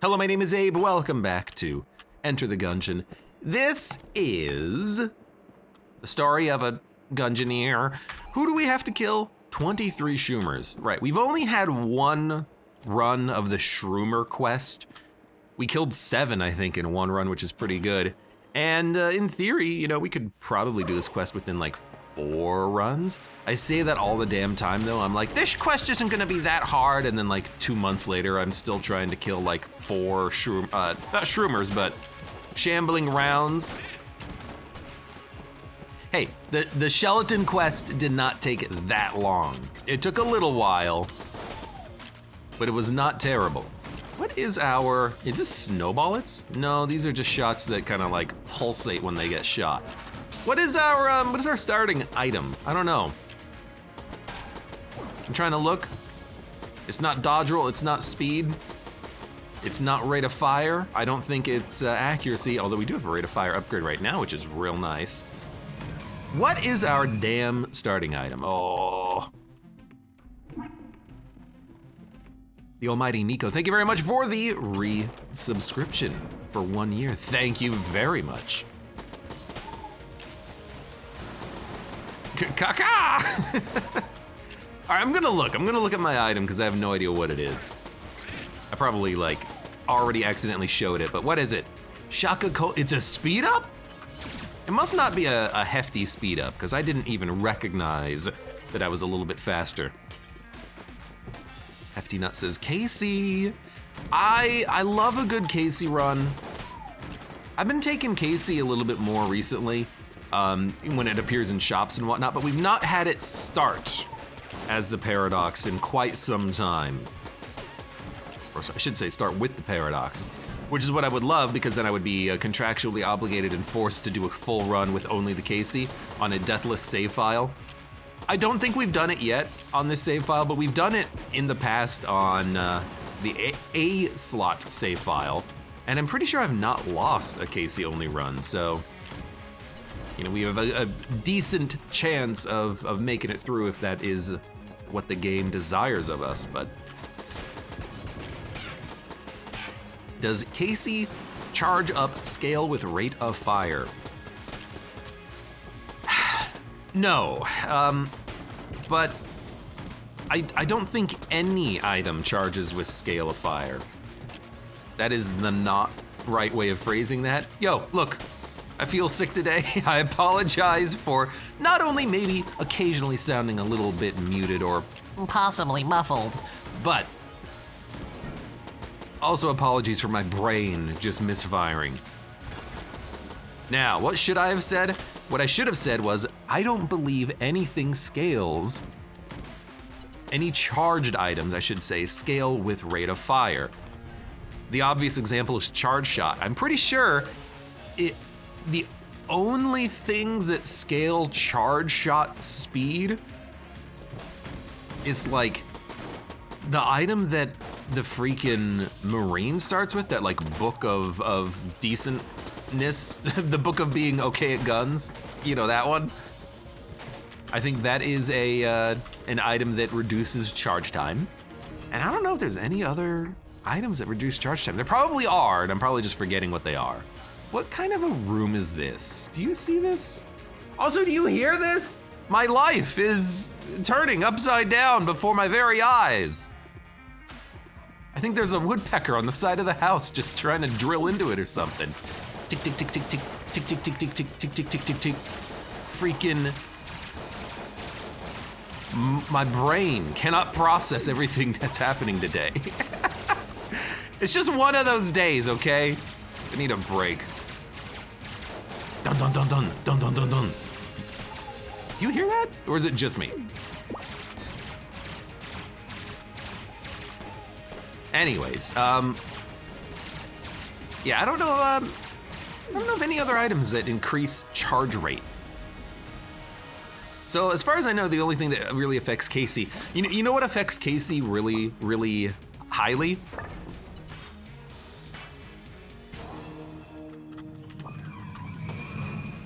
Hello, my name is Abe. Welcome back to Enter the Gungeon. This is the story of a Gungeoneer. Who do we have to kill? 23 Shroomers. Right, we've only had one run of the Shroomer quest. We killed 7, I think, in one run, which is pretty good. And in theory, you know, we could probably do this quest within like 4 runs. I say that all the damn time though. I'm like, this quest isn't gonna be that hard, and then like 2 months later, I'm still trying to kill like 4 not Shroomers, but shambling rounds. Hey, the Skeleton quest did not take that long. It took a little while, but it was not terrible. What is this snowballets? No, these are just shots that kind of like pulsate when they get shot. What is our starting item? I don't know. I'm trying to look. It's not dodge roll, it's not speed. It's not rate of fire. I don't think it's accuracy, although we do have a rate of fire upgrade right now, which is real nice. What is our damn starting item? Oh. The almighty Nico, thank you very much for the resubscription for 1 year. Thank you very much. Caca! All right, I'm gonna look at my item because I have no idea what it is. I probably like already accidentally showed it, but what is it? Shaka Cold, it's a speed up? It must not be a hefty speed up because I didn't even recognize that I was a little bit faster. Hefty Nut says, Casey. I love a good Casey run. I've been taking Casey a little bit more recently when it appears in shops and whatnot, but we've not had it start as the Paradox in quite some time. Or I should say start with the Paradox, which is what I would love because then I would be contractually obligated and forced to do a full run with only the Casey on a deathless save file. I don't think we've done it yet on this save file, but we've done it in the past on the A slot save file, and I'm pretty sure I've not lost a Casey only run, so you know, we have a decent chance of making it through if that is what the game desires of us, but does Casey charge up scale with rate of fire? No, but I don't think any item charges with scale of fire. That is the not right way of phrasing that. Yo, look, I feel sick today. I apologize for not only maybe occasionally sounding a little bit muted or possibly muffled, but also apologies for my brain just misfiring. Now, what should I have said? What I should have said was, I don't believe anything scales, any charged items, I should say, scale with rate of fire. The obvious example is charge shot. I'm pretty sure the only things that scale charge shot speed is like the item that the freaking Marine starts with, that like book of decentness, the book of being okay at guns, you know, that one. I think that is an item that reduces charge time. And I don't know if there's any other items that reduce charge time. There probably are, and I'm probably just forgetting what they are. What kind of a room is this? Do you see this? Also, do you hear this? My life is turning upside down before my very eyes. I think there's a woodpecker on the side of the house just trying to drill into it or something. Tick, tick, tick, tick, tick, tick, tick, tick, tick, tick, tick, tick, tick, tick, tick. Freaking, my brain cannot process everything that's happening today. It's just one of those days, okay? I need a break. Dun dun dun dun dun dun dun dun. You hear that? Or is it just me? Anyways, yeah, I don't know of any other items that increase charge rate. So as far as I know, the only thing that really affects Casey, you know what affects Casey really, really highly?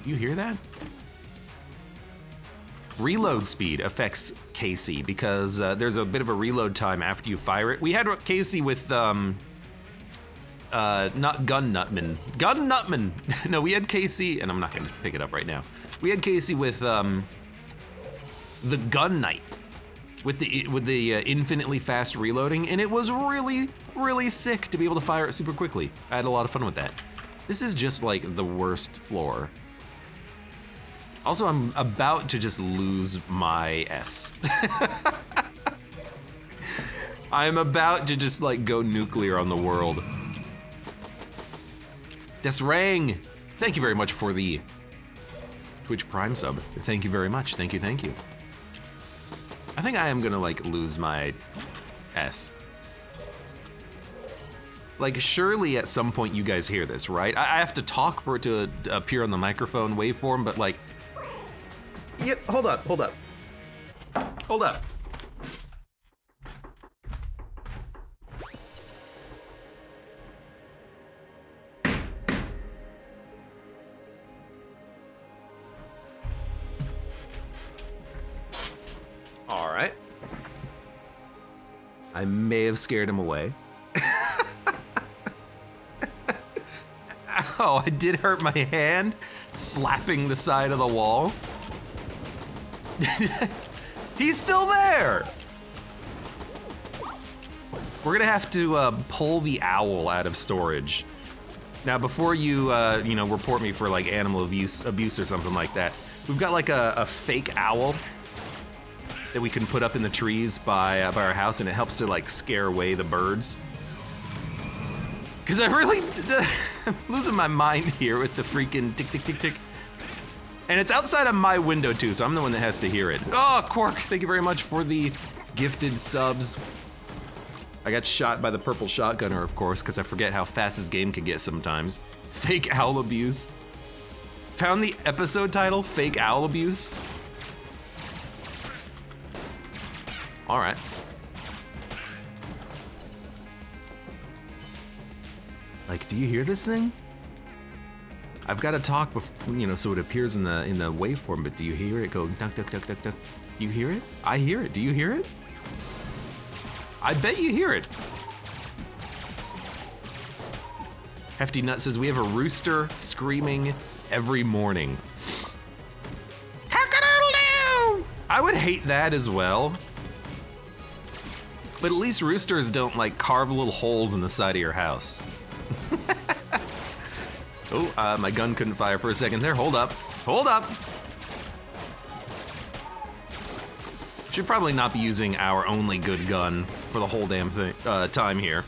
You hear that? Reload speed affects Casey because there's a bit of a reload time after you fire it. We had Casey with not Gun Nutman. Gun Nutman! No, we had Casey, and I'm not gonna pick it up right now. We had Casey with, the Gun Knight. With the infinitely fast reloading, and it was really, really sick to be able to fire it super quickly. I had a lot of fun with that. This is just like the worst floor. Also, I'm about to just lose my S. I'm about to just like go nuclear on the world. Desrang, thank you very much for the Twitch Prime sub. Thank you very much, thank you, thank you. I think I am gonna like lose my S. Like surely at some point you guys hear this, right? I have to talk for it to appear on the microphone waveform, but like, yep, hold up. All right. I may have scared him away. Ow, I did hurt my hand slapping the side of the wall. He's still there. We're gonna have to pull the owl out of storage. Now, before you, report me for like animal abuse or something like that, we've got like a fake owl that we can put up in the trees by our house, and it helps to like scare away the birds. Cause I really, I'm losing my mind here with the freaking tick, tick, tick, tick. And it's outside of my window too, so I'm the one that has to hear it. Oh, Quark, thank you very much for the gifted subs. I got shot by the purple shotgunner, of course, because I forget how fast this game can get sometimes. Fake owl abuse. Found the episode title, Fake Owl Abuse. All right. Like, do you hear this thing? I've got to talk before, so it appears in the waveform, but do you hear it go duck, duck, duck, duck, duck? You hear it? I hear it. Do you hear it? I bet you hear it. Hefty Nut says, we have a rooster screaming every morning. Hack-a-doodle-doo! I would hate that as well. But at least roosters don't like carve little holes in the side of your house. Oh, my gun couldn't fire for a second there. Hold up. Should probably not be using our only good gun for the whole damn thing, time here.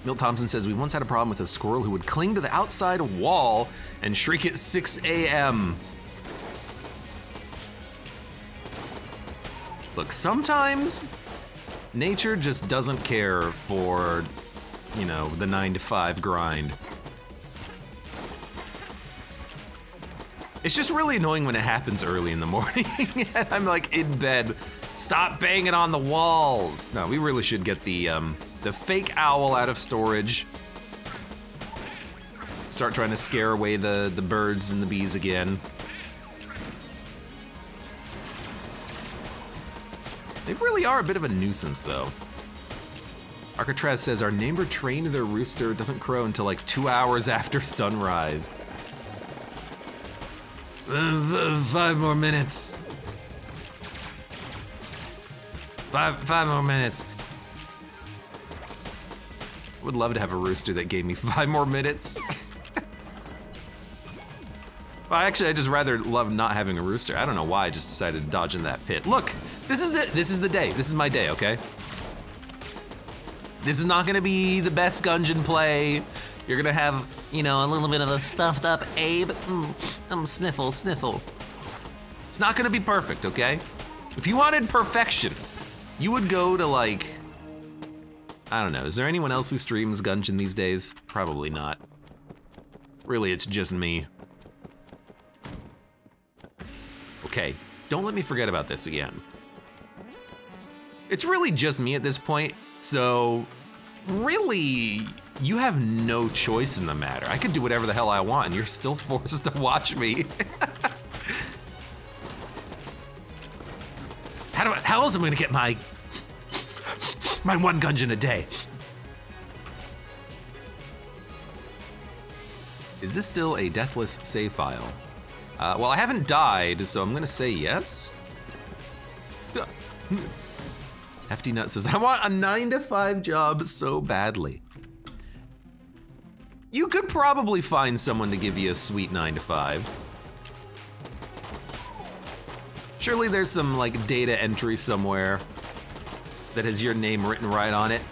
Milt Thompson says, we once had a problem with a squirrel who would cling to the outside wall and shriek at 6 a.m. Look, sometimes nature just doesn't care for, the 9-to-5 grind. It's just really annoying when it happens early in the morning and I'm like in bed. Stop banging on the walls. No, we really should get the fake owl out of storage. Start trying to scare away the birds and the bees again. They really are a bit of a nuisance, though. Arcatraz says, our neighbor trained their rooster doesn't crow until like 2 hours after sunrise. 5 more minutes. 5 more minutes. I would love to have a rooster that gave me 5 more minutes. Well, actually, I just rather love not having a rooster. I don't know why I just decided to dodge in that pit. Look, this is it. This is the day. This is my day, okay? This is not gonna be the best Gungeon play. You're gonna have, a little bit of a stuffed up Abe. Sniffle, sniffle. It's not gonna be perfect, okay? If you wanted perfection, you would go to like, I don't know, is there anyone else who streams Gungeon these days? Probably not. Really, it's just me. Okay, don't let me forget about this again. It's really just me at this point, so really, you have no choice in the matter. I could do whatever the hell I want and you're still forced to watch me. How else am I gonna get my My one gungeon a day. Is this still a deathless save file? Well, I haven't died, so I'm gonna say yes. Hefty Nut says, I want a 9-to-5 job so badly. You could probably find someone to give you a sweet 9-to-5. Surely there's some like data entry somewhere that has your name written right on it.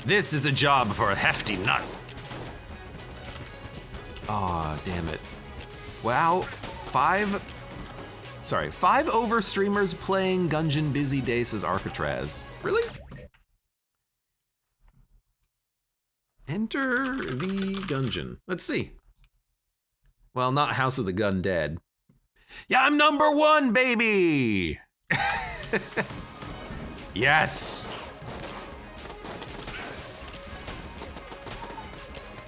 This is a job for a Hefty Nut. Aw, oh, damn it. Wow, 5 over streamers playing Gungeon busy day, says Arcatraz. Really? Enter the Gungeon. Let's see. Well, not House of the Gun Dead. Yeah, I'm #1, baby! Yes!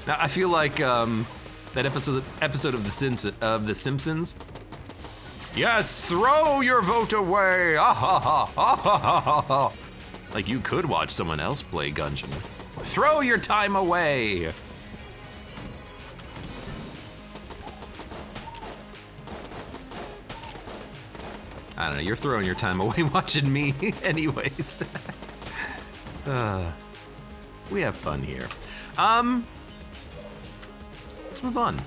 Now, I feel like that episode of The Simpsons. Yes, throw your vote away! Ah, ha, ha, ha, ha, ha, ha. Like you could watch someone else play Gungeon. Throw your time away! I don't know, you're throwing your time away watching me anyways. We have fun here. Let's move on.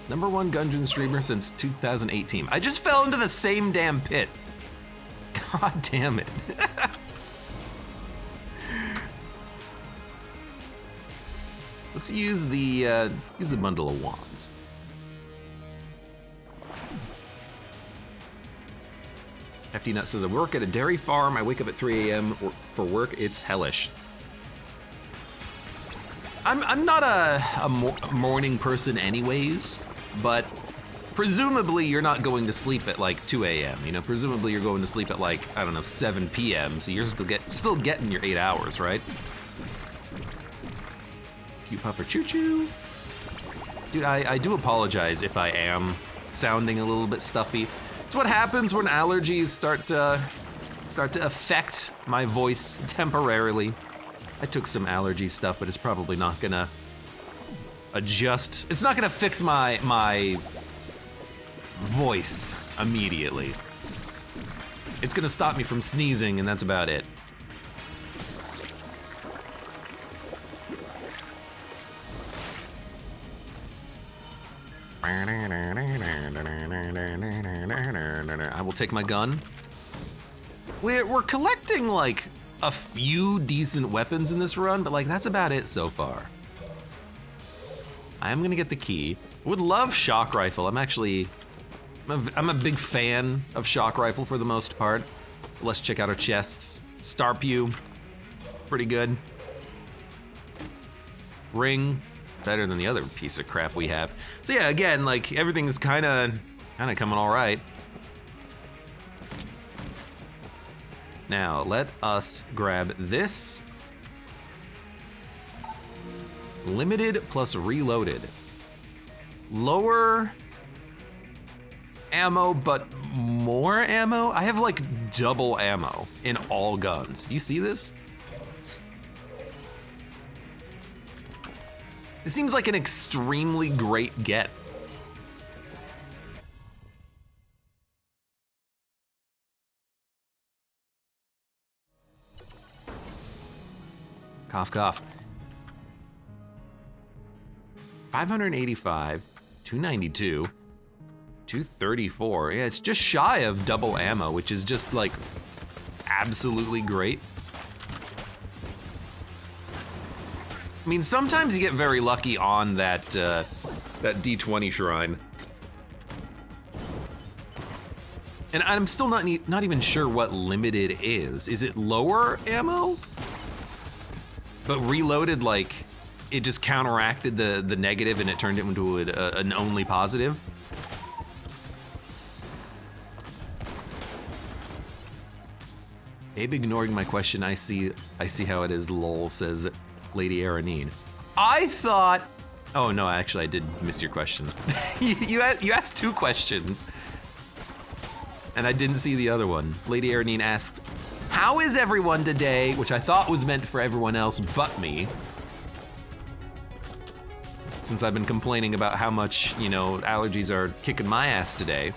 #1 Gungeon streamer since 2018. I just fell into the same damn pit. God damn it. Let's use the bundle of wands. Hefty Nut says, I work at a dairy farm. I wake up at 3 a.m. for work. It's hellish. I'm not a morning person anyways, but presumably you're not going to sleep at like 2 a.m. You know, presumably you're going to sleep at like, I don't know, 7 p.m. So you're still getting your 8 hours, right? Cute pupper choo-choo. Dude, I do apologize if I am sounding a little bit stuffy. It's what happens when allergies start to affect my voice temporarily. I took some allergy stuff, but it's probably not gonna adjust. It's not gonna fix my voice immediately. It's gonna stop me from sneezing, and that's about it. I will take my gun. We're collecting like a few decent weapons in this run, but like that's about it so far. I am gonna get the key. Would love shock rifle. I'm a big fan of shock rifle for the most part. Let's check out our chests. Star Pew, pretty good. Ring, better than the other piece of crap we have. So yeah, again, like everything is kind of coming all right. Now let us grab this. Limited plus reloaded. Lower ammo, but more ammo? I have like double ammo in all guns. You see this? It seems like an extremely great get. Cough, cough. 585, 292, 234. Yeah, it's just shy of double ammo, which is just like absolutely great. I mean, sometimes you get very lucky on that that D20 shrine. And I'm still not even sure what limited is. Is it lower ammo? But reloaded, like, it just counteracted the negative and it turned it into an only positive? Abe ignoring my question, I see how it is, lol, says Lady Aranine. I thought, oh no, actually I did miss your question. you asked two questions. And I didn't see the other one. Lady Aranine asked, How is everyone today? Which I thought was meant for everyone else but me. Since I've been complaining about how much, you know, allergies are kicking my ass today.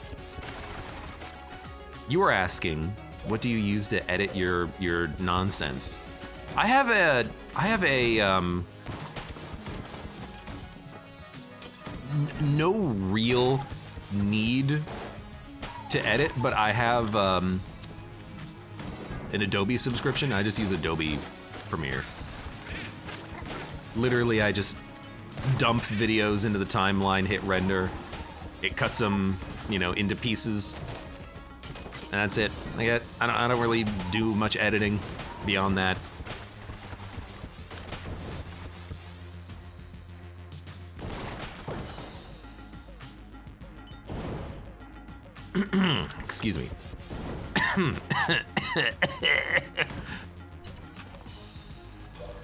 You were asking, what do you use to edit your nonsense? I have no real need to edit, but I have an Adobe subscription. I just use Adobe Premiere. Literally, I just dump videos into the timeline, hit render. It cuts them, you know, into pieces. And that's it. I don't really do much editing beyond that. Excuse me.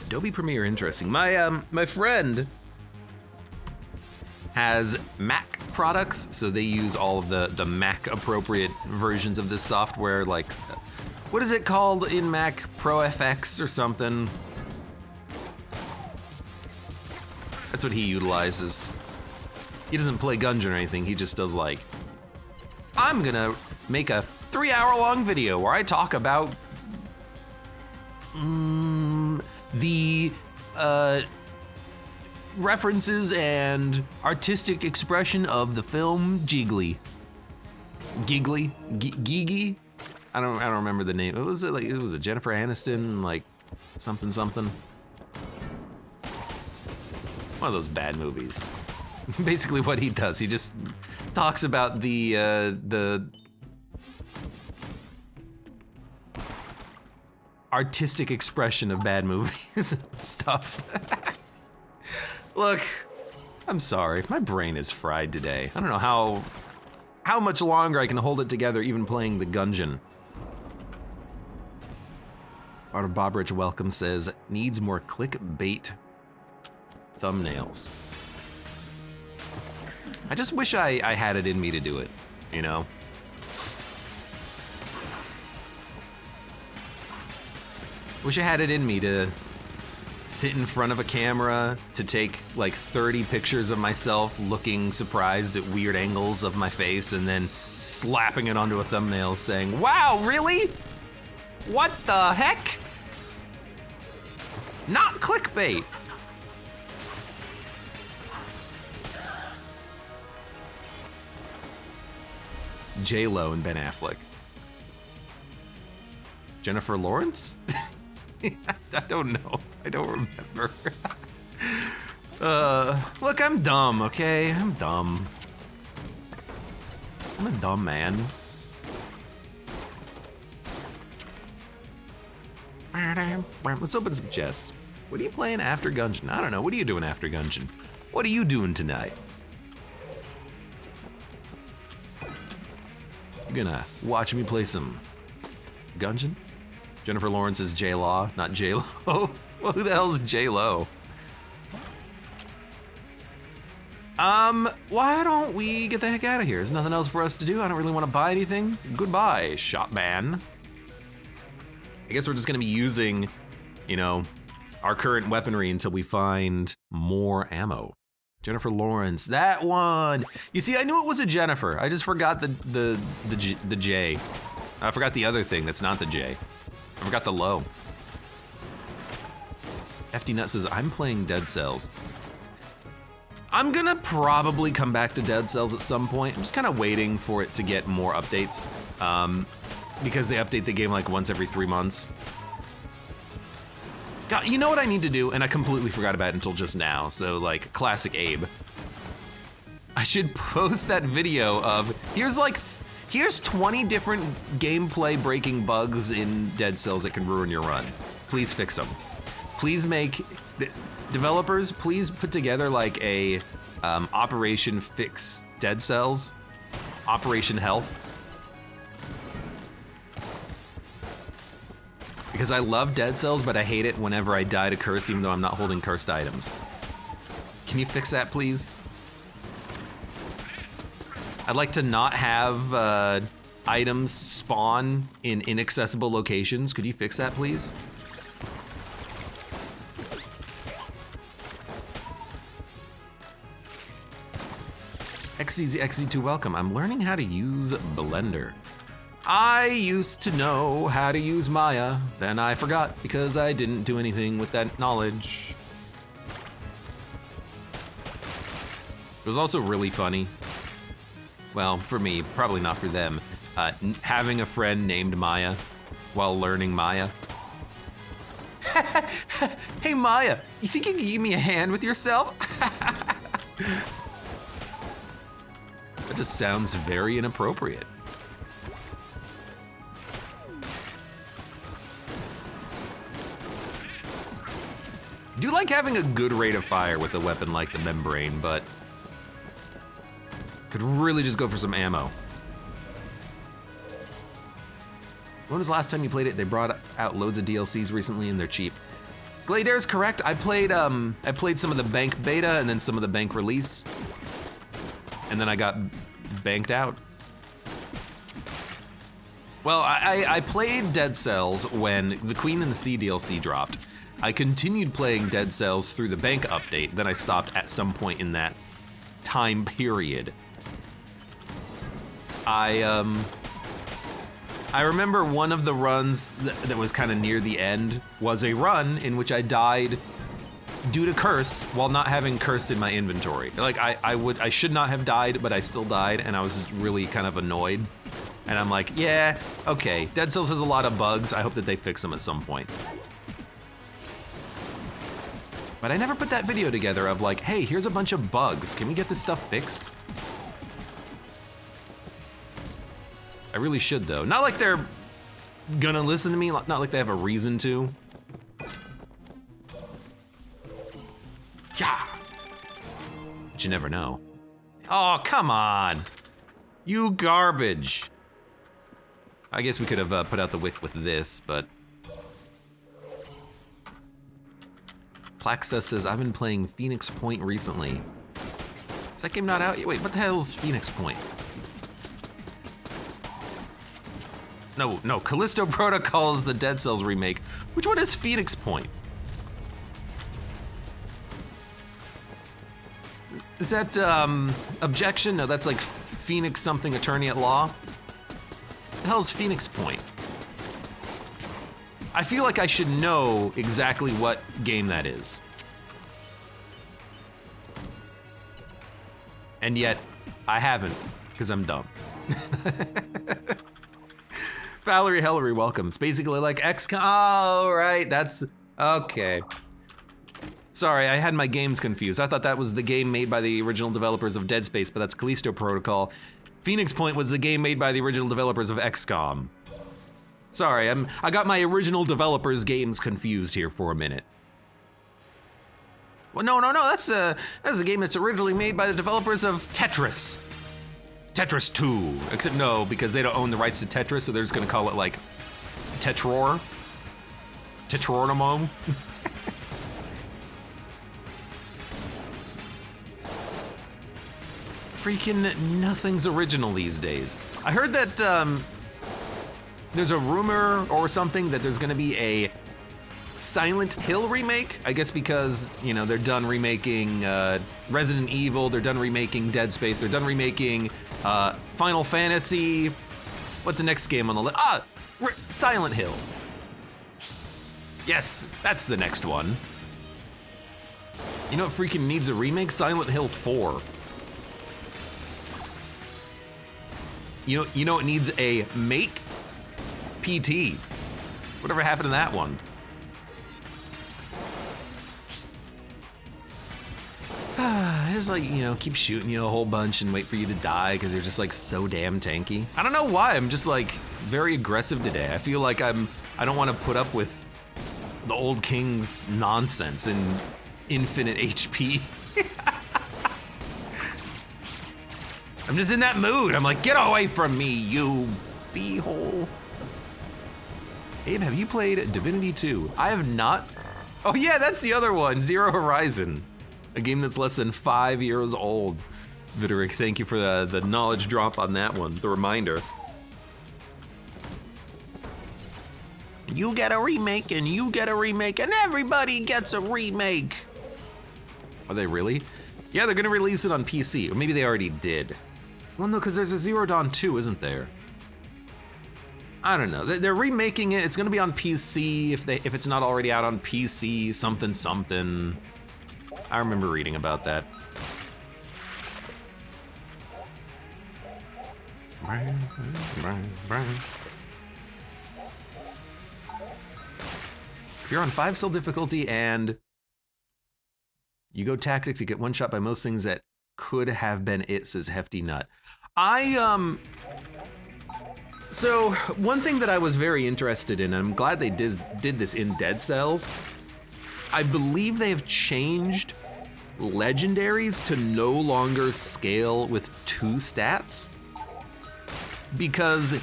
Adobe Premiere, interesting. My friend has Mac products, so they use all of the Mac appropriate versions of this software, like, what is it called in Mac? Pro FX or something? That's what he utilizes. He doesn't play Gungeon or anything, he just does like, I'm gonna make a 3-hour-long video where I talk about the references and artistic expression of the film Geegly. Geegy? I don't remember the name. It was a Jennifer Aniston, like something. One of those bad movies. Basically what he does, he just talks about the artistic expression of bad movies and stuff. Look, I'm sorry, my brain is fried today. I don't know how much longer I can hold it together even playing the Gungeon. Art of Bobridge Welcome says, needs more clickbait thumbnails. I just wish I had it in me to do it, you know? Wish I had it in me to sit in front of a camera, to take like 30 pictures of myself looking surprised at weird angles of my face and then slapping it onto a thumbnail saying, wow, really? What the heck? Not clickbait. J-Lo and Ben Affleck. Jennifer Lawrence? I don't know. I don't remember. Look, I'm dumb, okay? I'm dumb. I'm a dumb man. Let's open some chests. What are you playing after Gungeon? I don't know. What are you doing after Gungeon? What are you doing tonight? You're gonna watch me play some Gungeon? Jennifer Lawrence is J-Law, not J-Lo. Well, who the hell is J-Lo? Why don't we get the heck out of here? There's nothing else for us to do. I don't really want to buy anything. Goodbye, shopman. I guess we're just gonna be using, you know, our current weaponry until we find more ammo. Jennifer Lawrence, that one. You see, I knew it was a Jennifer. I just forgot the J. I forgot the other thing that's not the J. I forgot the low. FD Nut says, I'm playing Dead Cells. I'm gonna probably come back to Dead Cells at some point. I'm just kind of waiting for it to get more updates. Because they update the game like once every 3 months. God, you know what I need to do? And I completely forgot about it until just now. So like, classic Abe. I should post that video of, here's 20 different gameplay breaking bugs in Dead Cells that can ruin your run. Please fix them. Please make, developers, please put together like a Operation Fix Dead Cells, Operation Health. Because I love Dead Cells, but I hate it whenever I die to cursed, even though I'm not holding cursed items. Can you fix that, please? I'd like to not have items spawn in inaccessible locations. Could you fix that, please? XZ2 welcome. I'm learning how to use Blender. I used to know how to use Maya, then I forgot because I didn't do anything with that knowledge. It was also really funny. Well, for me, probably not for them. Having a friend named Maya while learning Maya. Hey Maya, you think you can give me a hand with yourself? That just sounds very inappropriate. I do like having a good rate of fire with a weapon like the membrane, but could really just go for some ammo. When was the last time you played it? They brought out loads of DLCs recently and they're cheap. Gladeair's correct. I played some of the bank beta and then some of the bank release. And then I got banked out. Well, I played Dead Cells when the Queen and the Sea DLC dropped. I continued playing Dead Cells through the bank update, then I stopped at some point in that time period. I remember one of the runs that was kind of near the end was a run in which I died due to curse while not having cursed in my inventory. Like I should not have died, but I still died, and I was just really kind of annoyed. And I'm like, yeah, okay, Dead Cells has a lot of bugs. I hope that they fix them at some point. But I never put that video together of like, hey, here's a bunch of bugs. Can we get this stuff fixed? I really should though. Not like they're gonna listen to me, not like they have a reason to. Yeah. But you never know. Oh, come on. You garbage. I guess we could have put out the wick with this, but. Plaxa says, I've been playing Phoenix Point recently. Is that game not out yet? Wait, what the hell is Phoenix Point? No, Callisto Protocol is the Dead Cells remake. Which one is Phoenix Point? Is that, Objection? No, that's like Phoenix something attorney at law. What the hell is Phoenix Point? I feel like I should know exactly what game that is. And yet, I haven't, because I'm dumb. Valerie Hellery, welcome. It's basically like XCOM. Oh, right, that's, okay. Sorry, I had my games confused. I thought that was the game made by the original developers of Dead Space, but that's Callisto Protocol. Phoenix Point was the game made by the original developers of XCOM. Sorry, I got my original developers' games confused here for a minute. Well, no, that's a game that's originally made by the developers of Tetris. Tetris 2, except no, because they don't own the rights to Tetris, so they're just gonna call it like Tetror. Tetronomo. Freaking nothing's original these days. I heard that there's a rumor or something that there's gonna be a Silent Hill remake, I guess because, you know, they're done remaking Resident Evil, they're done remaking Dead Space, they're done remaking Final Fantasy. What's the next game on the list? Silent Hill. Yes, that's the next one. You know what freaking needs a remake? Silent Hill 4. You know it needs a make? PT. Whatever happened to that one? Just like, you know, keep shooting you a whole bunch and wait for you to die because you're just like so damn tanky. I don't know why, I'm just like very aggressive today. I feel like I don't want to put up with the old king's nonsense and infinite HP. I'm just in that mood. I'm like, get away from me, you beehole. Abe, have you played Divinity 2? I have not. Oh yeah, that's the other one, Zero Horizon. A game that's less than 5 years old. Viteric, thank you for the knowledge drop on that one, the reminder. You get a remake, and you get a remake, and everybody gets a remake. Are they really? Yeah, they're gonna release it on PC, or maybe they already did. Well, no, because there's a Zero Dawn 2, isn't there? I don't know. They're remaking it. It's gonna be on PC if it's not already out on PC. Something. I remember reading about that. If you're on 5-still difficulty and you go tactics, you get one shot by most things that could have been it, says Hefty Nut. So one thing that I was very interested in, and I'm glad they did this in Dead Cells, I believe they have changed legendaries to no longer scale with 2 stats. Because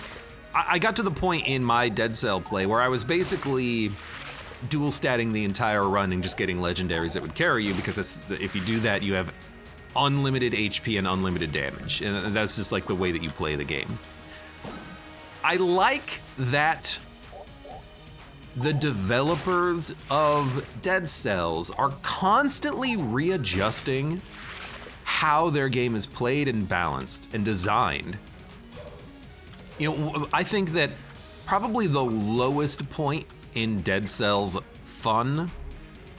I got to the point in my Dead Cell play where I was basically dual statting the entire run and just getting legendaries that would carry you, because if you do that, you have unlimited HP and unlimited damage. And that's just like the way that you play the game. I like that the developers of Dead Cells are constantly readjusting how their game is played and balanced and designed. You know, I think that probably the lowest point in Dead Cells fun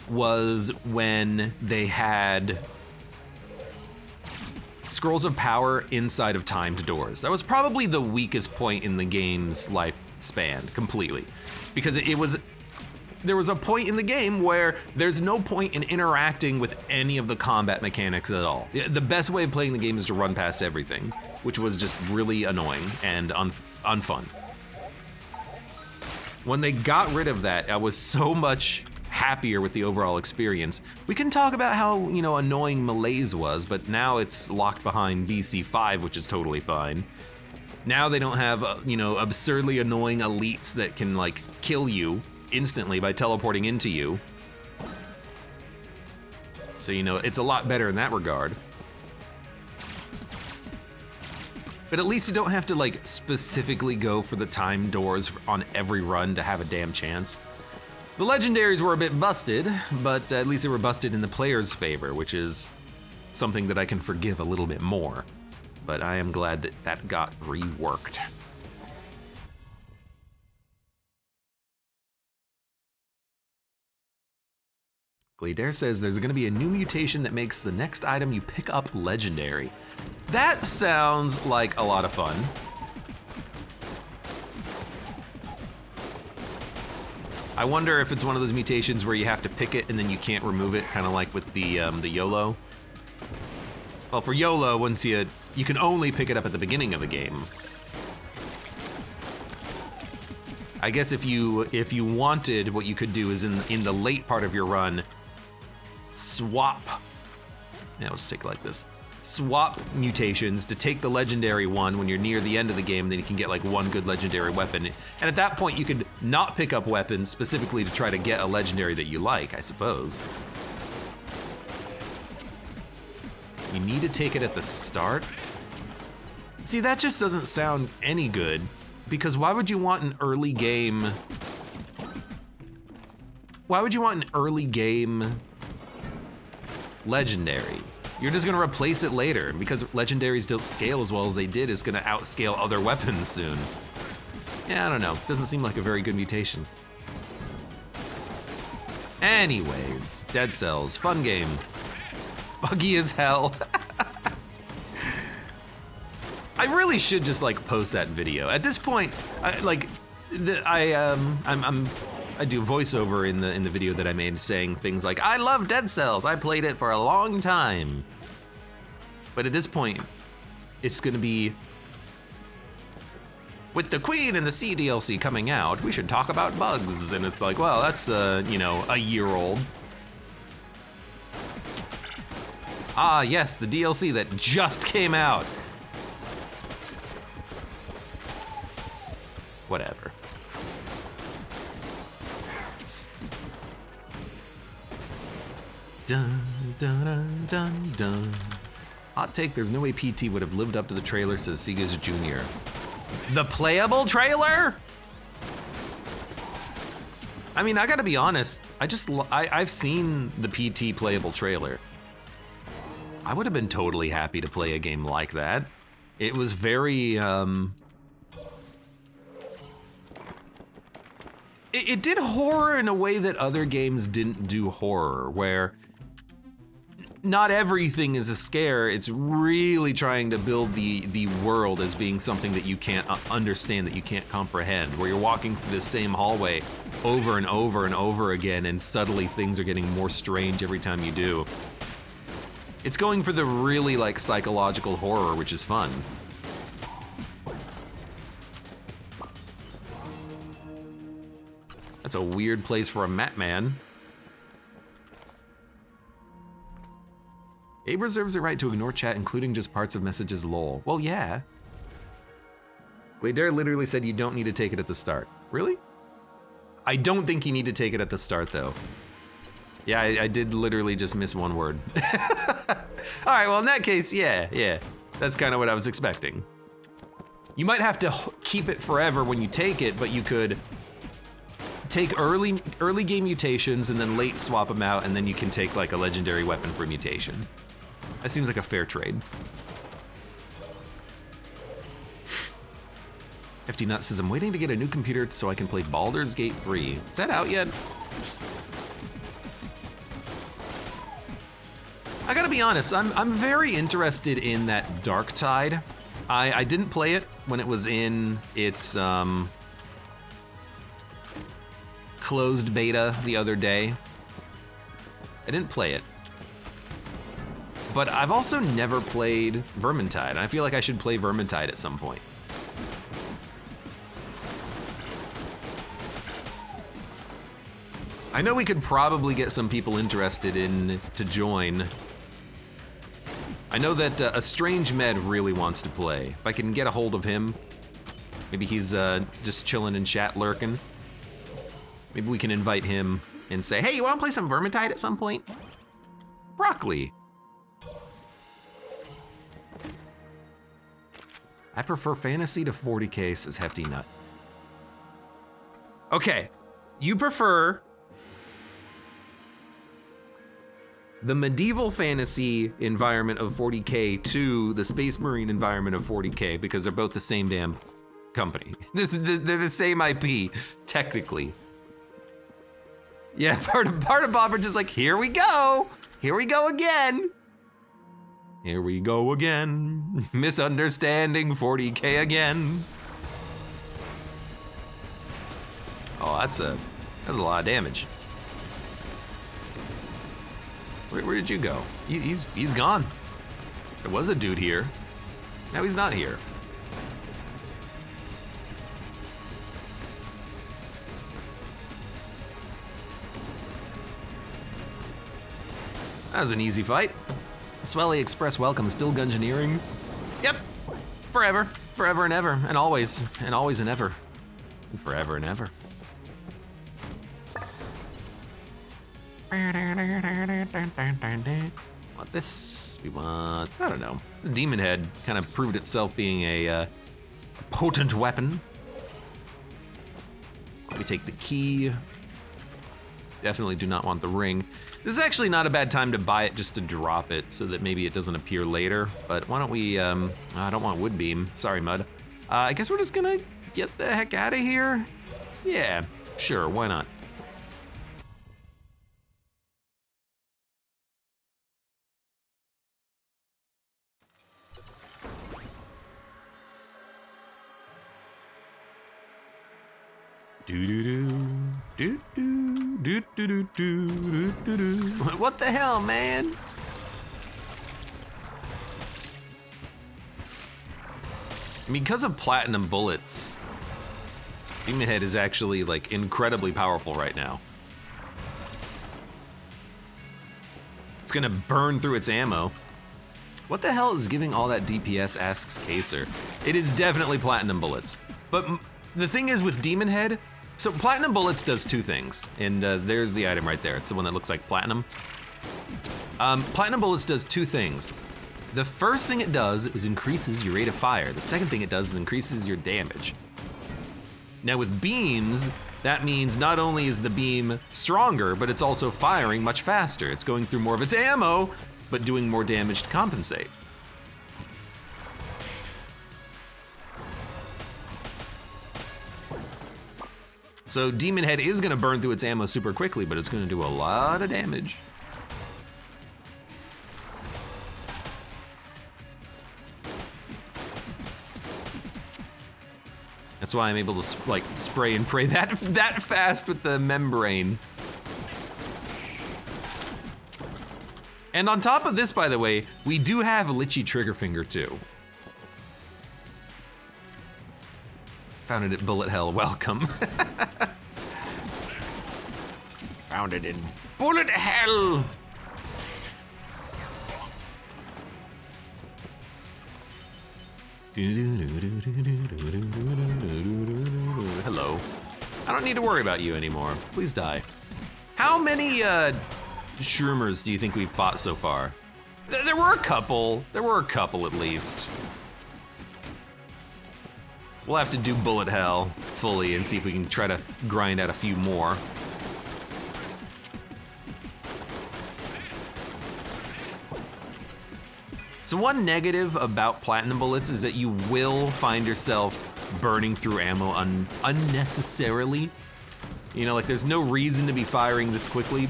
was when they had Scrolls of Power inside of timed doors. That was probably the weakest point in the game's lifespan, completely. Because there was a point in the game where there's no point in interacting with any of the combat mechanics at all. The best way of playing the game is to run past everything, which was just really annoying and unfun. When they got rid of that, I was so much happier with the overall experience. We can talk about how, you know, annoying Malaise was, but now it's locked behind BC5, which is totally fine. Now they don't have, you know, absurdly annoying elites that can, like, kill you instantly by teleporting into you. So, you know, it's a lot better in that regard. But at least you don't have to, like, specifically go for the time doors on every run to have a damn chance. The legendaries were a bit busted, but at least they were busted in the player's favor, which is something that I can forgive a little bit more. But I am glad that that got reworked. Gleedare says there's going to be a new mutation that makes the next item you pick up legendary. That sounds like a lot of fun. I wonder if it's one of those mutations where you have to pick it and then you can't remove it, kind of like with the YOLO. Well, for YOLO, once you can only pick it up at the beginning of the game. I guess if you wanted, what you could do is in the late part of your run, swap. Yeah, I'll just take it like this. Swap mutations to take the legendary one when you're near the end of the game, then you can get like one good legendary weapon. And at that point, you could not pick up weapons specifically to try to get a legendary that you like, I suppose. You need to take it at the start? See, that just doesn't sound any good, because why would you want an early game? Why would you want an early game legendary? You're just gonna replace it later, because legendaries don't scale as well as they did. It's gonna outscale other weapons soon. Yeah, I don't know. Doesn't seem like a very good mutation. Anyways, Dead Cells, fun game. Buggy as hell. I really should just like post that video. At this point, I do voiceover in the video that I made saying things like, I love Dead Cells, I played it for a long time. But at this point, it's gonna be, with the Queen and the Sea DLC coming out, we should talk about bugs. And it's like, well, that's, you know, a year old. Ah, yes, the DLC that just came out. Whatever. Dun, dun, dun, dun, dun. Hot take, there's no way PT would have lived up to the trailer, says Sega's Jr. The playable trailer? I mean, I gotta be honest. I've seen the PT playable trailer. I would have been totally happy to play a game like that. It was very, It did horror in a way that other games didn't do horror, where not everything is a scare. It's really trying to build the world as being something that you can't understand, that you can't comprehend, where you're walking through the same hallway over and over and over again, and subtly things are getting more strange every time you do. It's going for the really like psychological horror, which is fun. That's a weird place for a mat man. Abe reserves the right to ignore chat, including just parts of messages lol. Well, yeah. Glader literally said you don't need to take it at the start. Really? I don't think you need to take it at the start, though. Yeah, I did literally just miss one word. All right, well, in that case, yeah. That's kind of what I was expecting. You might have to keep it forever when you take it, but you could take early game mutations and then late swap them out, and then you can take like a legendary weapon for mutation. That seems like a fair trade. FD Nut says, I'm waiting to get a new computer so I can play Baldur's Gate 3. Is that out yet? I gotta be honest, I'm very interested in that Dark Tide. I didn't play it when it was in its closed beta the other day. I didn't play it. But I've also never played Vermintide, and I feel like I should play Vermintide at some point. I know we could probably get some people interested in to join. I know that a Strange Med really wants to play. If I can get a hold of him, maybe he's just chilling in chat lurking. Maybe we can invite him and say, hey, you wanna play some Vermintide at some point? Broccoli. I prefer fantasy to 40k, says Hefty Nut. Okay, you prefer the medieval fantasy environment of 40k to the Space Marine environment of 40k because they're both the same damn company. They're the same IP, technically. Yeah, part of Bob are just like, here we go again. Here we go again, misunderstanding 40k again. Oh, that's a lot of damage. Where did you go? He's gone. There was a dude here. Now he's not here. That was an easy fight. Swelly Express welcome, still Gungeoneering. Yep, forever and ever, and always and ever. Forever and ever. What this? We want, I don't know. The Demon Head kind of proved itself being a potent weapon. We take the key. Definitely do not want the ring. This is actually not a bad time to buy it just to drop it so that maybe it doesn't appear later. But why don't we, I don't want Wood Beam. Sorry, Mud. I guess we're just gonna get the heck out of here. Yeah, sure, why not? What the hell, man? Because of platinum bullets, Demon Head is actually like incredibly powerful right now. It's gonna burn through its ammo. What the hell is giving all that DPS, asks Kaser. It is definitely platinum bullets. But the thing is with Demon Head, so platinum bullets does two things, and there's the item right there. It's the one that looks like platinum. Platinum bullets does two things. The first thing it does is increases your rate of fire. The second thing it does is increases your damage. Now with beams, that means not only is the beam stronger, but it's also firing much faster. It's going through more of its ammo, but doing more damage to compensate. So Demon Head is gonna burn through its ammo super quickly, but it's gonna do a lot of damage. That's why I'm able to like spray and pray that fast with the membrane. And on top of this, by the way, we do have Litchi Trigger Finger too. Found it at Bullet Hell, welcome. Found it in Bullet Hell. Hello. I don't need to worry about you anymore. Please die. How many Shroomers do you think we've fought so far? There were a couple. There were a couple at least. We'll have to do Bullet Hell fully and see if we can try to grind out a few more. So one negative about Platinum Bullets is that you will find yourself burning through ammo unnecessarily. You know, like there's no reason to be firing this quickly,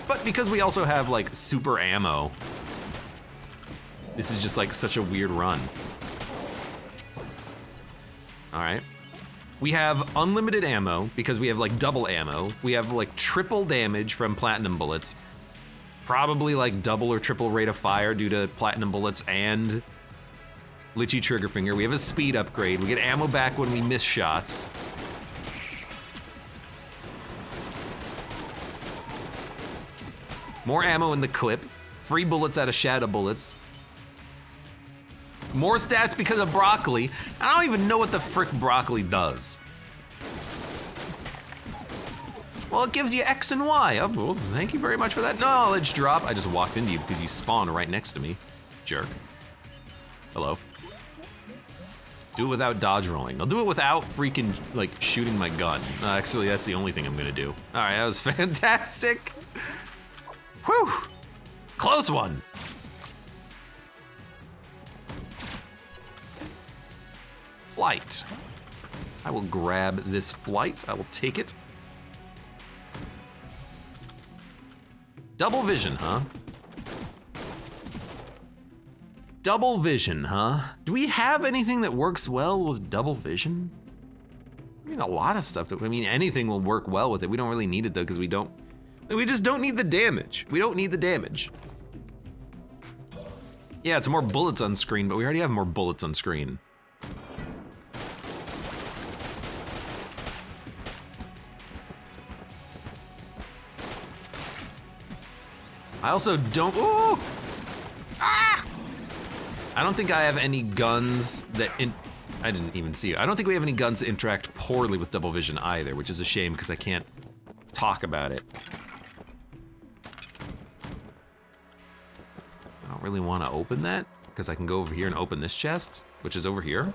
but because we also have like super ammo, this is just like such a weird run. All right. We have unlimited ammo because we have like double ammo. We have like triple damage from Platinum Bullets. Probably like double or triple rate of fire due to Platinum Bullets and Litchi Trigger Finger. We have a speed upgrade. We get ammo back when we miss shots. More ammo in the clip. Free bullets out of Shadow Bullets. More stats because of Broccoli. I don't even know what the frick Broccoli does. Well, it gives you X and Y. Oh, well, thank you very much for that knowledge drop. I just walked into you because you spawned right next to me. Jerk. Hello. Do it without dodge rolling. I'll do it without freaking, like, shooting my gun. Actually, that's the only thing I'm gonna do. All right, that was fantastic. Whew. Close one. Flight. I will grab this flight. I will take it. Double vision, huh? Double vision, huh? Do we have anything that works well with double vision? I mean, a lot of stuff. I mean, anything will work well with it. We don't really need it though, because we just don't need the damage. We don't need the damage. Yeah, it's more bullets on screen, but we already have more bullets on screen. I also don't, ooh! Ah! I don't think I have any guns that, I didn't even see it. I don't think we have any guns that interact poorly with double vision either, which is a shame because I can't talk about it. I don't really want to open that because I can go over here and open this chest, which is over here.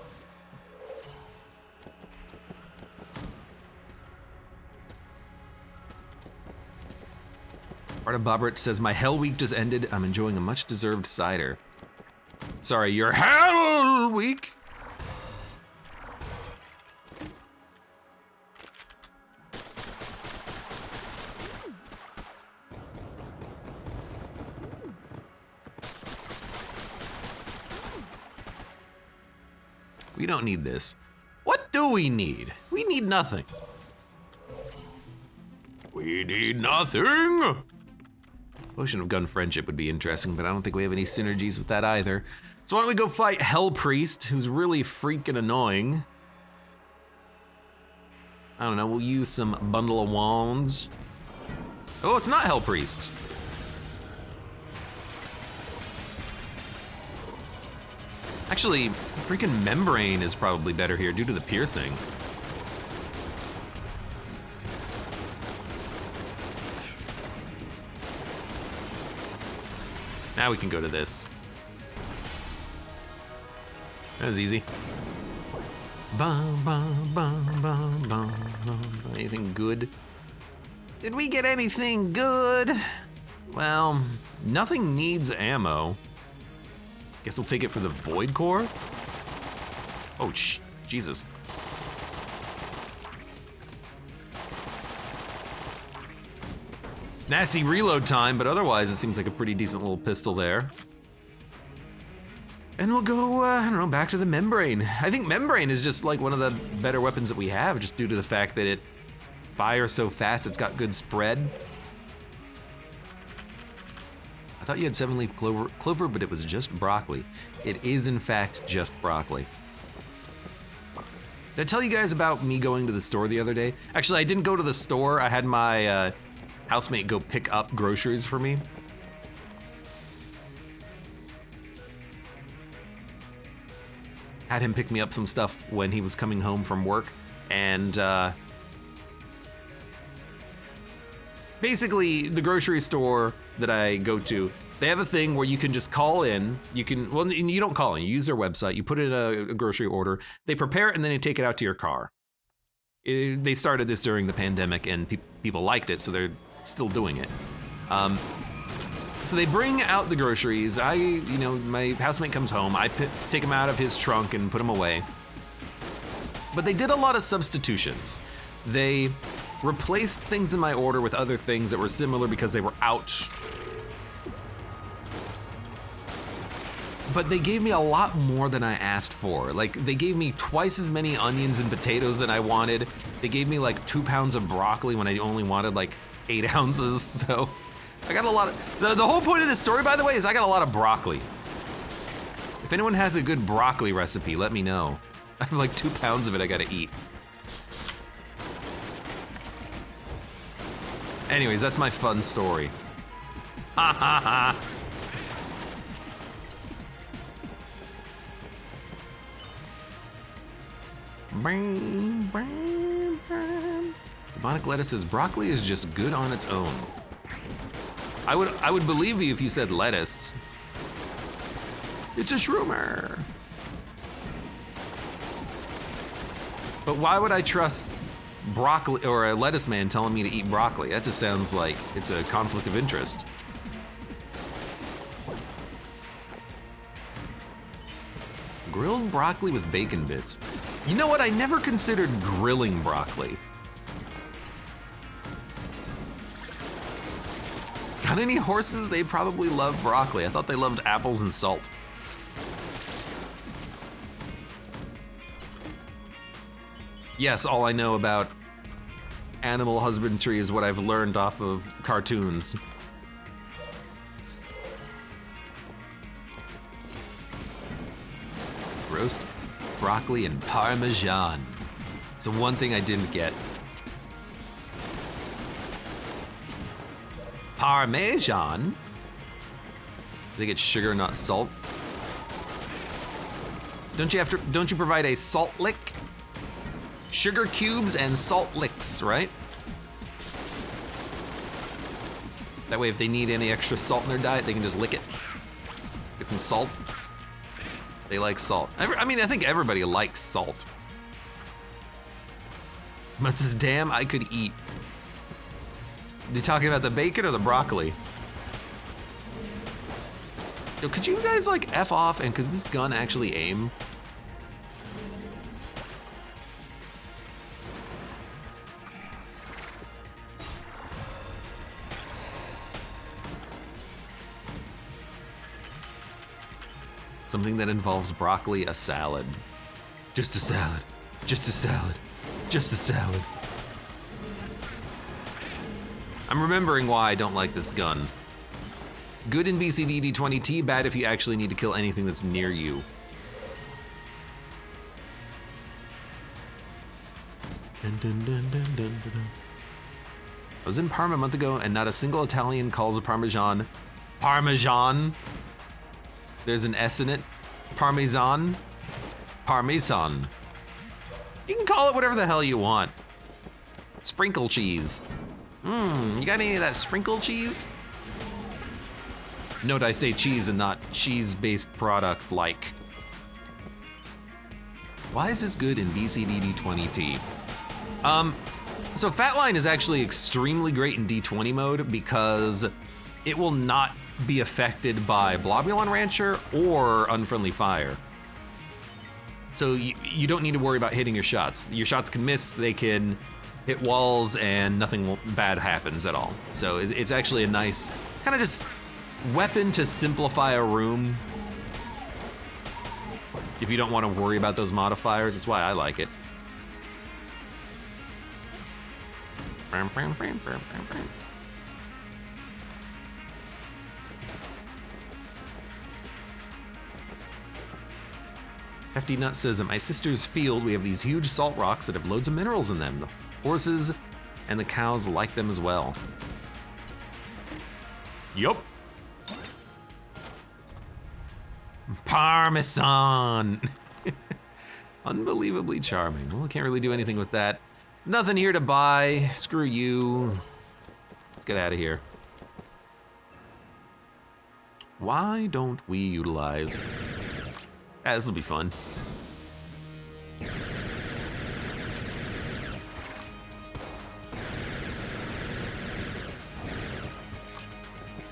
Arta Bobbert says, my Hell Week just ended. I'm enjoying a much-deserved cider. Sorry, your Hell Week? We don't need this. What do we need? We need nothing. We need nothing. Potion of Gun Friendship would be interesting, but I don't think we have any synergies with that either. So why don't we go fight Hell Priest, who's really freaking annoying. I don't know, we'll use some bundle of wands. Oh, it's not Hell Priest. Actually, freaking Membrane is probably better here due to the piercing. Now we can go to this. That was easy. Bum, bum, bum, bum, bum, bum. Anything good? Did we get anything good? Well, nothing needs ammo. Guess we'll take it for the Void Core. Oh, Jesus. Nasty reload time, but otherwise it seems like a pretty decent little pistol there. And we'll go, I don't know, back to the membrane. I think membrane is just like one of the better weapons that we have, just due to the fact that it fires so fast, it's got good spread. I thought you had 7-leaf clover, but it was just broccoli. It is, in fact, just broccoli. Did I tell you guys about me going to the store the other day? Actually, I didn't go to the store. I had my housemate go pick up groceries for me. Had him pick me up some stuff when he was coming home from work, and basically the grocery store that I go to, they have a thing where you can just call in. You can, well, you don't call in, you use their website, you put in a grocery order, they prepare it, and then you take it out to your car. They started this during the pandemic, and people liked it, so they're still doing it. So they bring out the groceries. My housemate comes home. I take him out of his trunk and put him away. But they did a lot of substitutions. They replaced things in my order with other things that were similar because they were out. But they gave me a lot more than I asked for. Like, they gave me twice as many onions and potatoes than I wanted. They gave me like 2 pounds of broccoli when I only wanted like 8 ounces, so I got a lot of, the whole point of this story, by the way, is I got a lot of broccoli. If anyone has a good broccoli recipe, let me know. I have like 2 pounds of it I gotta eat. Anyways, that's my fun story. Ha ha ha. Demonic Lettuce says broccoli is just good on its own. I would believe you if you said lettuce. It's a shroomer. But why would I trust broccoli or a lettuce man telling me to eat broccoli? That just sounds like it's a conflict of interest. Grilled broccoli with bacon bits. You know what? I never considered grilling broccoli. Got any horses? They probably love broccoli. I thought they loved apples and salt. Yes, all I know about animal husbandry is what I've learned off of cartoons. Roast broccoli and Parmesan. So one thing I didn't get. Parmesan? I think it's sugar, not salt. Don't you provide a salt lick? Sugar cubes and salt licks, right? That way if they need any extra salt in their diet, they can just lick it. Get some salt. They like salt. I mean, I think everybody likes salt. But this damn, I could eat. You talking about the bacon or the broccoli? Yo, could you guys like F off and could this gun actually aim? Something that involves broccoli, a salad. Just a salad. Just a salad. Just a salad. I'm remembering why I don't like this gun. Good in BCDD20T, bad if you actually need to kill anything that's near you. Dun, dun, dun, dun, dun, dun. I was in Parma a month ago and not a single Italian calls a Parmesan Parmesan. There's an S in it. Parmesan. Parmesan. You can call it whatever the hell you want. Sprinkle cheese. You got any of that sprinkle cheese? Note I say cheese and not cheese-based product like. Why is this good in BCD-D20T? So Fatline is actually extremely great in D20 mode because it will not be affected by Blobulon Rancher or Unfriendly Fire. So you don't need to worry about hitting your shots. Your shots can miss, they can hit walls, and nothing bad happens at all. So it's actually a nice kind of just weapon to simplify a room. If you don't want to worry about those modifiers, that's why I like it. Hefty Nut says, at my sister's field, we have these huge salt rocks that have loads of minerals in them. The horses and the cows like them as well. Yup. Parmesan. Unbelievably charming. Well, I can't really do anything with that. Nothing here to buy. Screw you. Let's get out of here. Why don't we utilize... this will be fun.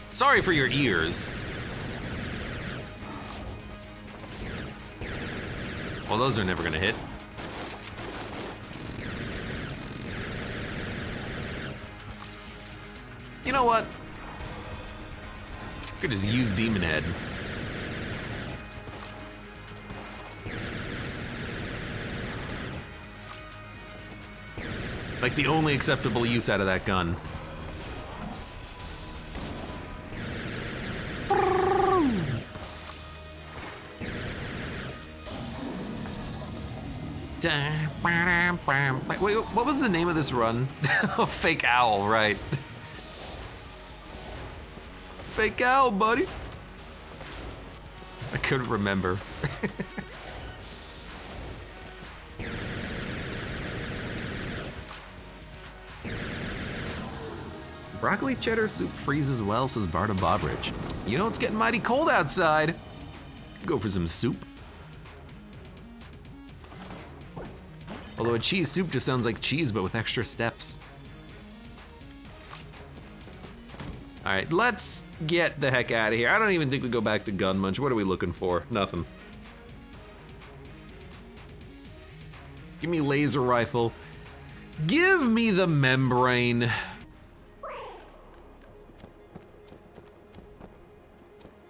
Sorry for your ears. Well, those are never gonna hit. You know what? Could just use Demon Head. Like the only acceptable use out of that gun. Wait, what was the name of this run? Fake Owl, right. Fake Owl, buddy. I couldn't remember. Broccoli cheddar soup freezes well, says Barta Bobridge. You know it's getting mighty cold outside. Go for some soup. Although a cheese soup just sounds like cheese, but with extra steps. All right, let's get the heck out of here. I don't even think we go back to Gun Munch. What are we looking for? Nothing. Give me laser rifle. Give me the membrane.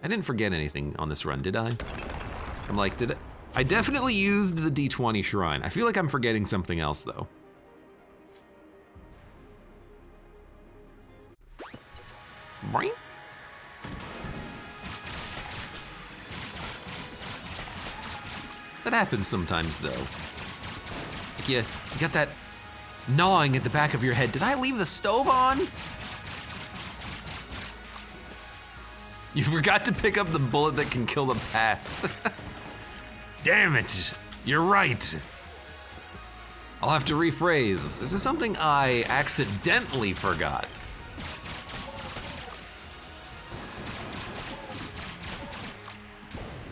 I didn't forget anything on this run, did I? I'm like, did I definitely used the D20 shrine. I feel like I'm forgetting something else though. Boing. That happens sometimes though. Like you got that gnawing at the back of your head. Did I leave the stove on? You forgot to pick up the bullet that can kill the past. Damn it, you're right. I'll have to rephrase. Is this something I accidentally forgot?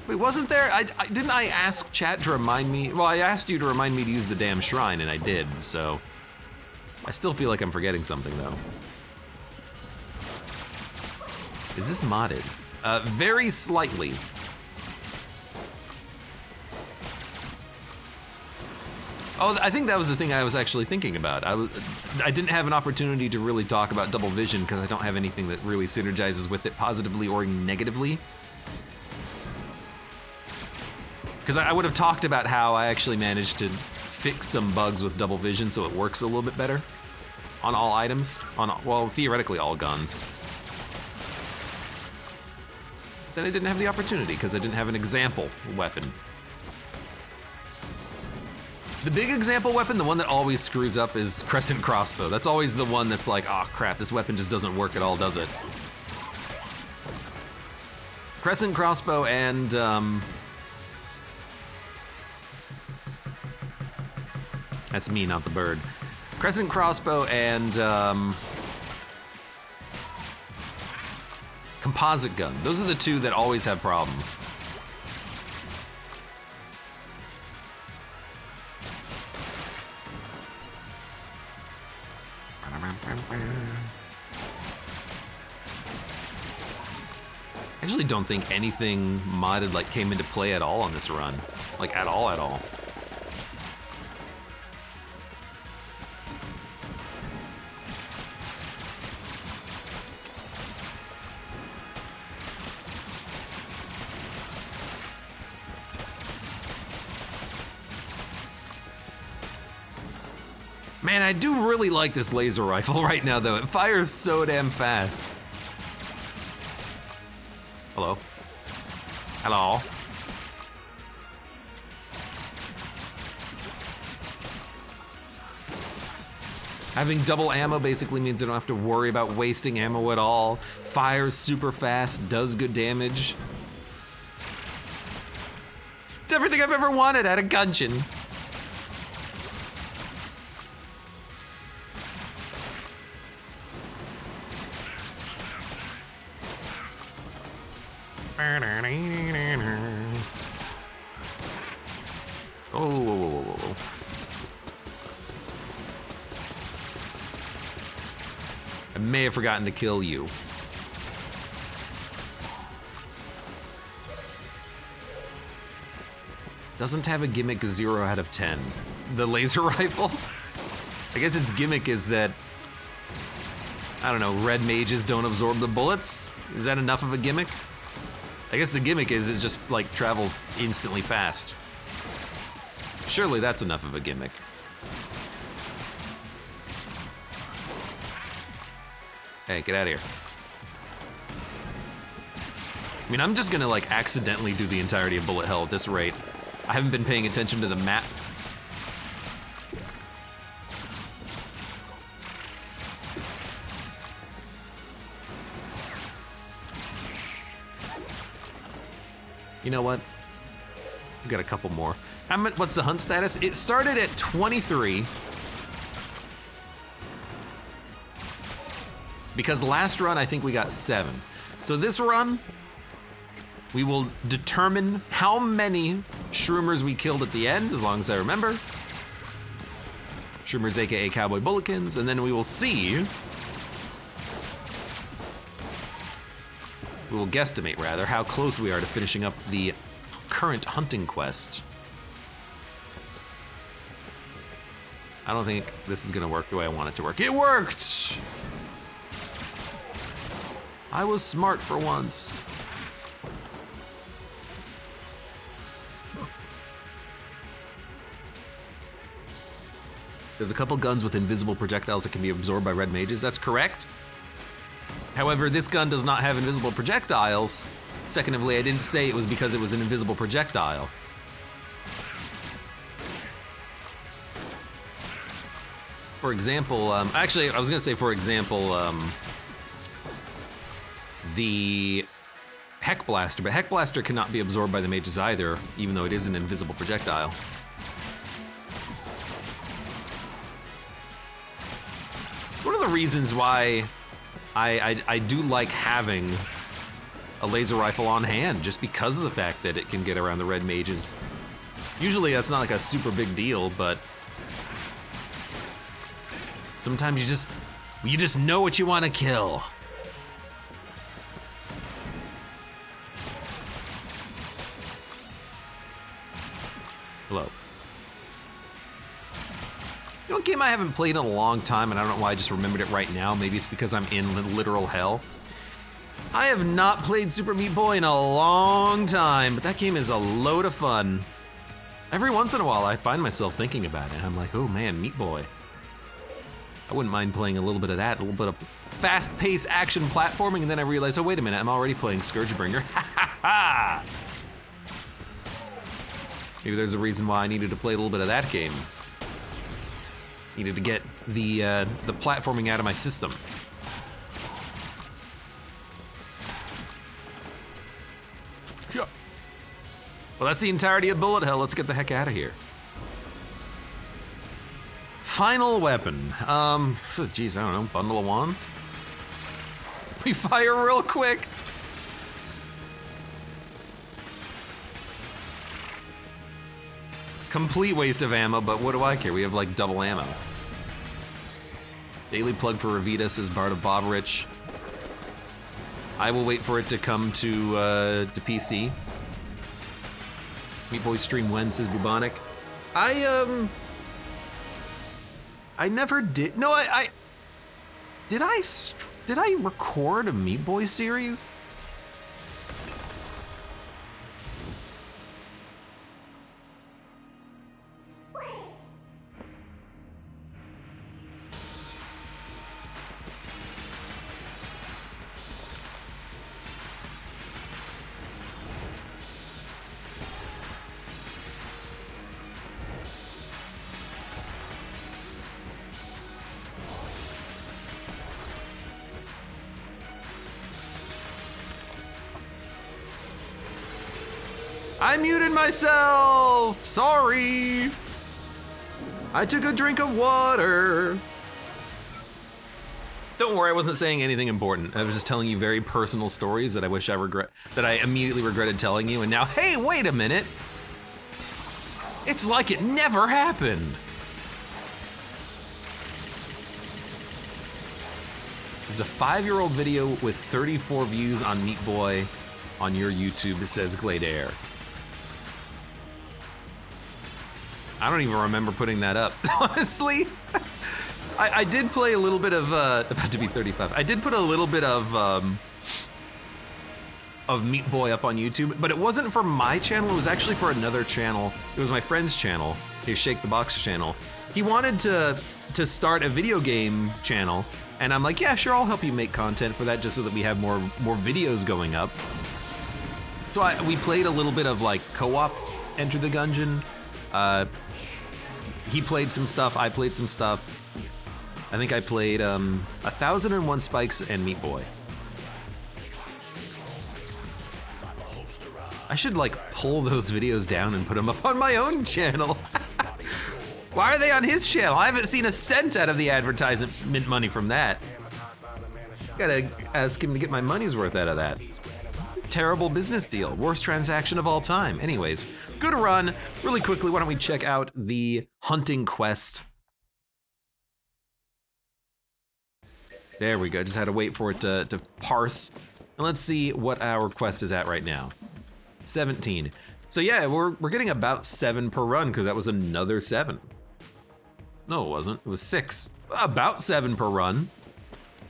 Wait, wasn't there, didn't I ask chat to remind me? Well, I asked you to remind me to use the damn shrine and I did, so. I still feel like I'm forgetting something though. Is this modded? Very slightly. Oh, I think that was the thing I was actually thinking about. I didn't have an opportunity to really talk about double vision because I don't have anything that really synergizes with it positively or negatively. Because I would have talked about how I actually managed to fix some bugs with double vision so it works a little bit better on all items, well, theoretically all guns. Then I didn't have the opportunity because I didn't have an example weapon. The big example weapon, the one that always screws up, is Crescent Crossbow. That's always the one that's like, oh crap, this weapon just doesn't work at all, does it? Crescent Crossbow and, that's me, not the bird. Crescent Crossbow and, composite gun. Those are the two that always have problems. usually don't think anything modded like came into play at all on this run. Like at all. Man, I do really like this laser rifle right now though. It fires so damn fast. Hello? Hello? Having double ammo basically means I don't have to worry about wasting ammo at all. Fires super fast, does good damage. It's everything I've ever wanted at a Gungeon. Oh. I may have forgotten to kill you. Doesn't have a gimmick 0 out of 10. The laser rifle? I guess its gimmick is that, I don't know, red mages don't absorb the bullets? Is that enough of a gimmick? I guess the gimmick is it just like travels instantly fast. Surely that's enough of a gimmick. Hey, get out of here. I mean, I'm just gonna like accidentally do the entirety of bullet hell at this rate. I haven't been paying attention to the map. You know what? We've got a couple more. What's the hunt status? It started at 23. Because last run, I think we got 7. So this run, we will determine how many shroomers we killed at the end, as long as I remember. Shroomers, AKA Cowboy Bulletins, and then we will see. We will guesstimate, rather, how close we are to finishing up the current hunting quest. I don't think this is gonna work the way I want it to work. It worked! I was smart for once. There's a couple guns with invisible projectiles that can be absorbed by red mages. That's correct. However, this gun does not have invisible projectiles. Secondly, I didn't say it was because it was an invisible projectile. For example, actually, I was gonna say, for example, the Heck Blaster, but Heck Blaster cannot be absorbed by the mages either, even though it is an invisible projectile. One of the reasons why I do like having a laser rifle on hand, just because of the fact that it can get around the red mages. Usually that's not like a super big deal, but sometimes you just know what you want to kill. Hello. You know, a game I haven't played in a long time, and I don't know why I just remembered it right now. Maybe it's because I'm in literal hell. I have not played Super Meat Boy in a long time, but that game is a load of fun. Every once in a while, I find myself thinking about it. I'm like, oh man, Meat Boy. I wouldn't mind playing a little bit of that, a little bit of fast-paced action platforming, and then I realize, oh wait a minute, I'm already playing Scourgebringer. Ha ha ha! Maybe there's a reason why I needed to play a little bit of that game. Needed to get the platforming out of my system. Yeah. Well, that's the entirety of bullet hell. Let's get the heck out of here. Final weapon. Geez, I don't know. Bundle of wands. We fire real quick. Complete waste of ammo, but what do I care? We have like double ammo. Daily plug for Ravita, says Bart of Bobrich. I will wait for it to come to PC. Meat Boy stream when, says Bubonic. I never did. No, did I record a Meat Boy series? I muted myself! Sorry! I took a drink of water. Don't worry, I wasn't saying anything important. I was just telling you very personal stories that I immediately regretted telling you, and now, hey, wait a minute! It's like it never happened! There's a 5-year-old video with 34 views on Meat Boy on your YouTube, it says Gladair. I don't even remember putting that up, honestly. I did play a little bit of, about to be 35. I did put a little bit of Meat Boy up on YouTube, but it wasn't for my channel, it was actually for another channel. It was my friend's channel, his Shake the Box channel. He wanted to start a video game channel, and I'm like, yeah, sure, I'll help you make content for that just so that we have more videos going up. So we played a little bit of like co-op Enter the Gungeon. He played some stuff, I played some stuff. I think I played 1001 Spikes and Meat Boy. I should like pull those videos down and put them up on my own channel. Why are they on his channel? I haven't seen a cent out of the advertisement money from that. Gotta ask him to get my money's worth out of that. Terrible business deal. Worst transaction of all time. Anyways, good run. Really quickly, why don't we check out the hunting quest. There we go. Just had to wait for it to parse. And let's see what our quest is at right now. 17. So yeah, we're getting about 7 per run because that was another 7. No, it wasn't. It was 6. About 7 per run.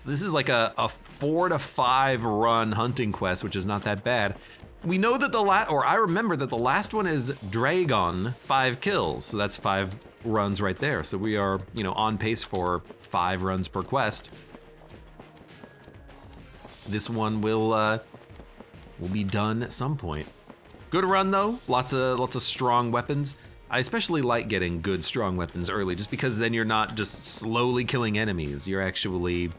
So this is like a 4 to 5 run hunting quest, which is not that bad. We know that I remember that the last one is Dragon, 5 kills. So that's 5 runs right there. So we are, on pace for 5 runs per quest. This one will be done at some point. Good run though, lots of strong weapons. I especially like getting good strong weapons early, just because then you're not just slowly killing enemies. You're actually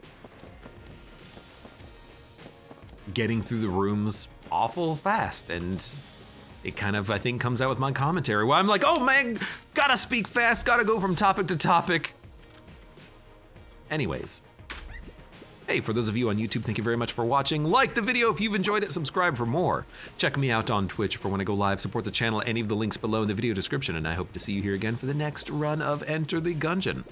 getting through the rooms awful fast, and it kind of, I think, comes out with my commentary where I'm like, oh man, gotta speak fast, gotta go from topic to topic. Anyways. Hey, for those of you on YouTube, thank you very much for watching. Like the video if you've enjoyed it, subscribe for more. Check me out on Twitch for when I go live, support the channel, any of the links below in the video description, and I hope to see you here again for the next run of Enter the Gungeon.